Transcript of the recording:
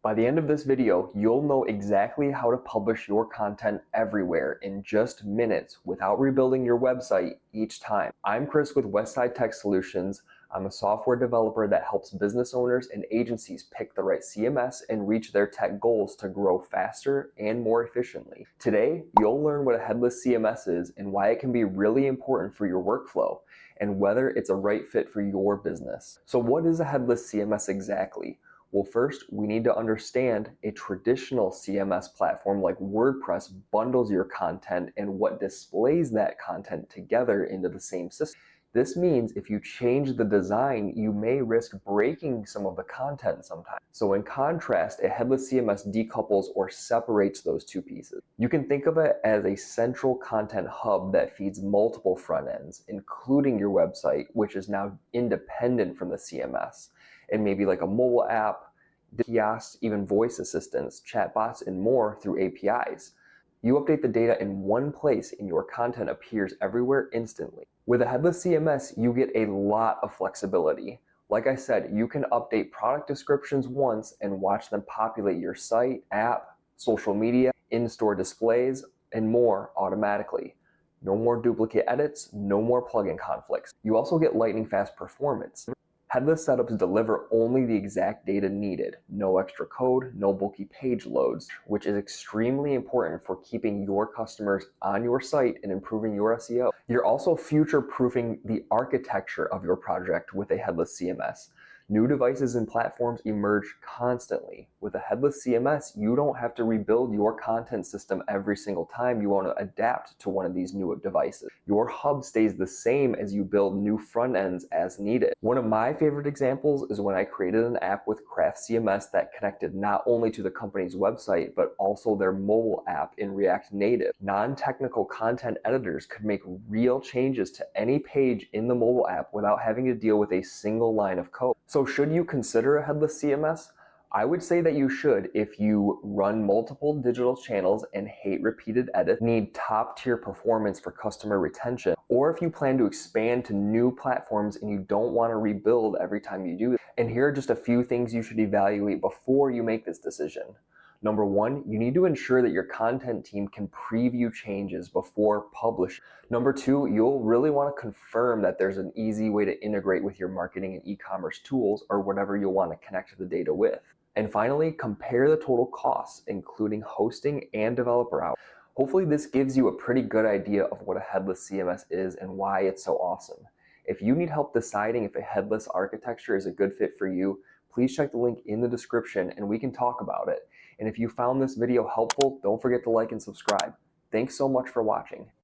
By the end of this video, you'll know exactly how to publish your content everywhere in just minutes without rebuilding your website each time. I'm Chris with Westside Tech Solutions. I'm a software developer that helps business owners and agencies pick the right CMS and reach their tech goals to grow faster and more efficiently. Today, you'll learn what a headless CMS is and why it can be really important for your workflow, and whether it's a right fit for your business. So what is a headless CMS exactly? Well, first, we need to understand a traditional CMS platform like WordPress bundles your content and what displays that content together into the same system. This means if you change the design, you may risk breaking some of the content sometimes. So in contrast, a headless CMS decouples or separates those two pieces. You can think of it as a central content hub that feeds multiple front ends, including your website, which is now independent from the CMS. And maybe like a mobile app, kiosks, even voice assistants, chatbots, and more through APIs. You update the data in one place and your content appears everywhere instantly. With a headless CMS, you get a lot of flexibility. Like I said, you can update product descriptions once and watch them populate your site, app, social media, in-store displays, and more automatically. No more duplicate edits, no more plugin conflicts. You also get lightning fast performance. Headless setups deliver only the exact data needed, no extra code, no bulky page loads, which is extremely important for keeping your customers on your site and improving your SEO. You're also future-proofing the architecture of your project with a headless CMS. New devices and platforms emerge constantly. With a headless CMS, you don't have to rebuild your content system every single time you want to adapt to one of these new devices. Your hub stays the same as you build new front ends as needed. One of my favorite examples is when I created an app with Craft CMS that connected not only to the company's website, but also their mobile app in React Native. Non-technical content editors could make real changes to any page in the mobile app without having to deal with a single line of code. So should you consider a headless CMS? I would say that you should if you run multiple digital channels and hate repeated edits, need top-tier performance for customer retention, or if you plan to expand to new platforms and you don't want to rebuild every time you do that. And here are just a few things you should evaluate before you make this decision. Number one, you need to ensure that your content team can preview changes before publishing. Number two, you'll really want to confirm that there's an easy way to integrate with your marketing and e-commerce tools or whatever you'll want to connect the data with. And finally, compare the total costs, including hosting and developer hours. Hopefully this gives you a pretty good idea of what a headless CMS is and why it's so awesome. If you need help deciding if a headless architecture is a good fit for you, please check the link in the description and we can talk about it. And if you found this video helpful, don't forget to like and subscribe. Thanks so much for watching.